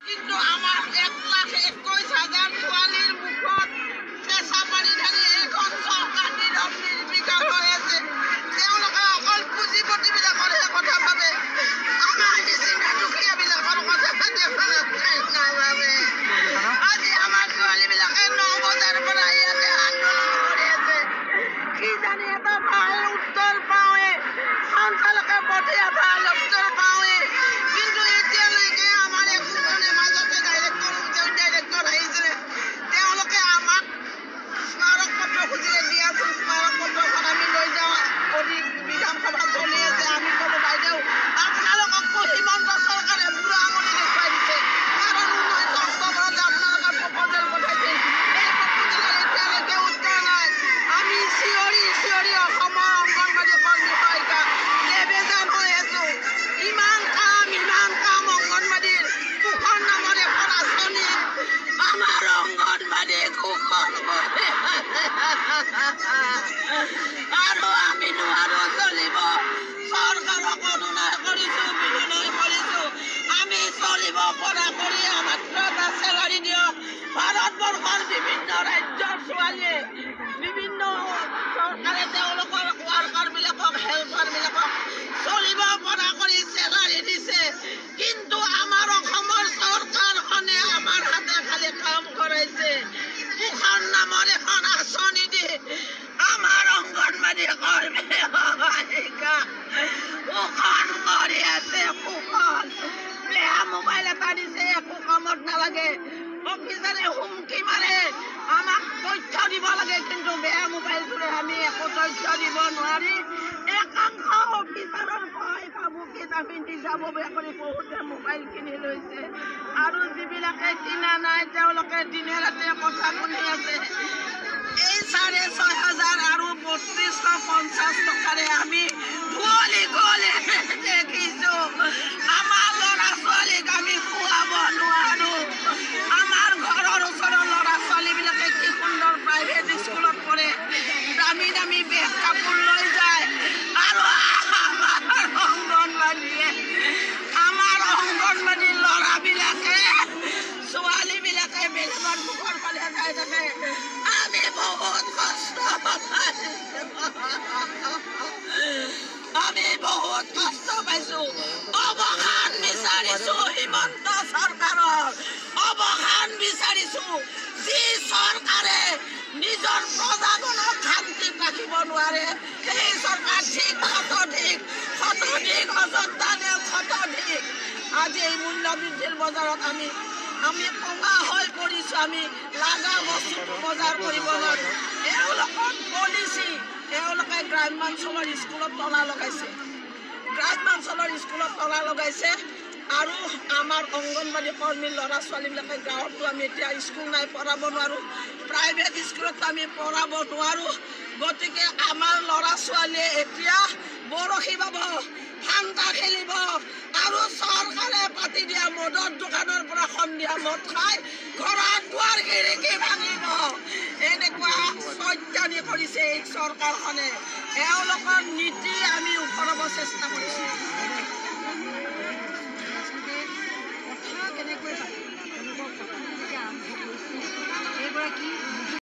কিন্তু আমাৰ 1,21,000 ছোৱালীৰ মুখত চেঁচা পানী ঢালি এইখন চৰকাৰ নিৰ্বিকাৰ হৈ আছে। তেওঁলোকে অকল পুঁজিপতিবিলাকৰহে কথা ভাবে, আমাৰ নিচিনা দুখীয়াবিলাকৰ কথা নাভাবে। আজি আমাৰ ছোৱালীবিলাকে 9 বজাৰ পৰা ইয়াতে আন্দোলন কৰি আছে। কি জানি এটা ভাল উত্তৰ পাওঁৱে, সঞ্চালকে পঠিয়া ভাল উত্তৰ পাওঁৱে, কিন্তু এতিয়ালৈকে আমাৰ একোজনে মাজতে ডাইৰেক্টৰ আহিছিলে, তেওঁলোকে আমাক স্মাৰক পত্ৰ খুজিলে, দিয়াচোন স্মাৰক পত্ৰখন আমি লৈ যাওঁ। বিধানসভা চলি আছে, আমি ক'লো বাইদেউ আপোনালোকক হিমন্ত চৰকাৰে বুঢ়া আঙুলি দেখুৱাই দিছে, কাৰণ 19 অক্টোবৰত আপোনালোকে প্ৰপ'জেল পঠাইছিল, এই প্ৰপ'জেলৰ এতিয়ালৈকে উত্তৰ নাই। আমি চিঞৰি অসমৰ অংগনবাড়ী কৰ্মী সহায়িকা বেজান হৈ আছো। ইমান কাম অংগনবাড়ীৰ কুখন নামৰ এখন আঁচনি, আমাৰ অংগনবাড়ী কুখন আৰু আমি নোৱাৰো চলিব। চৰকাৰক অনুনয় কৰিছো, বিনয় কৰিছো, আমি চলিব পৰা কৰি মাত্ৰ এটা চেলাৰী দিয়ক। ভাৰতবৰ্ষৰ বিভিন্ন ৰাজ্যৰ ছোৱালীয়ে বিভিন্ন চৰকাৰে তেওঁলোকৰ ৱাৰ্কাৰবিলাকক হেল্পাৰবিলাকক চলিব পৰা কৰি চেলাৰী দিছে, কিন্তু আমাৰ অসমৰ চৰকাৰখনে আমাৰ হাতে খালি কাম কৰাইছে। কুখন নামৰ এখন আঁচনি দি আমাৰ অংগনবাড়ী কৰ্মী সহায়িকা কুখন কৰি আছে। কুখন বেয়া মোবাইল এটা দিছে, একো কামত নালাগে। অফিচাৰে হুমকি মাৰে, আমাক তথ্য দিব লাগে, কিন্তু বেয়া মোবাইলটোৰে আমি একো তথ্য দিব নোৱাৰি। একাংশ অফিচাৰৰ ভয় ভাবুকিত আমি নিজাববীয়া কৰি বহুতে মোবাইল কিনি লৈছে, আৰু যিবিলাকে কিনা নাই তেওঁলোকে দিনে ৰাতিয়ে কথা শুনি আছে। এই 6,500 আৰু 3250 টকাৰে আমি গলি দেখিছো। আমাৰ ল'ৰা ছোৱালীক আমি খুৱাব নোৱাৰো। আমাৰ ঘৰৰ ওচৰৰ ল'ৰা ছোৱালীবিলাকে কি সুন্দৰ প্ৰাইভেট স্কুলত পঢ়ে, দামী বেগ কাপোৰ লৈ যায়, আৰু আমাৰ অংগনবাড়ীৰ ল'ৰাবিলাকে ছোৱালীবিলাকে বেলেগৰ মুখৰ ফালে চাই থাকে। আমি বহুত কষ্ট পাইছো। অৱসান বিচাৰিছো হিমন্ত চৰকাৰৰ, অৱসান বিচাৰিছো। যি চৰকাৰে নিজৰ প্ৰজাজনক শান্তিত ৰাখিব নোৱাৰে, সেই চৰকাৰ ঠিক শতধিক আজি এই মূল্য বৃদ্ধিৰ বজাৰত আমি কঙা হৈ পৰিছো। আমি লাগা বস্তুটো বজাৰ কৰিব নোৱাৰো। এওঁলোকৰ পলিচি, এওঁলোকে গ্ৰাম্যাঞ্চলৰ স্কুলত তলা লগাইছে, আৰু আমাৰ অংগনবাড়ী কৰ্মীৰ ল'ৰা ছোৱালীবিলাকে গাঁৱতো আমি এতিয়া স্কুল নাই, পঢ়াব নোৱাৰোঁ, প্ৰাইভেট স্কুলত আমি পঢ়াব নোৱাৰোঁ। গতিকে আমাৰ ল'ৰা ছোৱালীয়ে এতিয়া বৰশী বাব, ফাংটা খেলিব, আৰু চৰকাৰে পাতি দিয়া মদৰ দোকানৰ পৰা সন্ধিয়া মদ খাই ঘৰৰ দুৱাৰ খিৰিকী ভাঙিব। এনেকুৱা চৈতানি কৰিছে এই চৰকাৰখনে। এওঁলোকৰ নীতি আমি ওপৰাব চেষ্টা কৰিছোঁ। কেনেকৈ অনুভৱ প্ৰথম যেতিয়া আৰম্ভ কৰিছিল, এইগৰাকী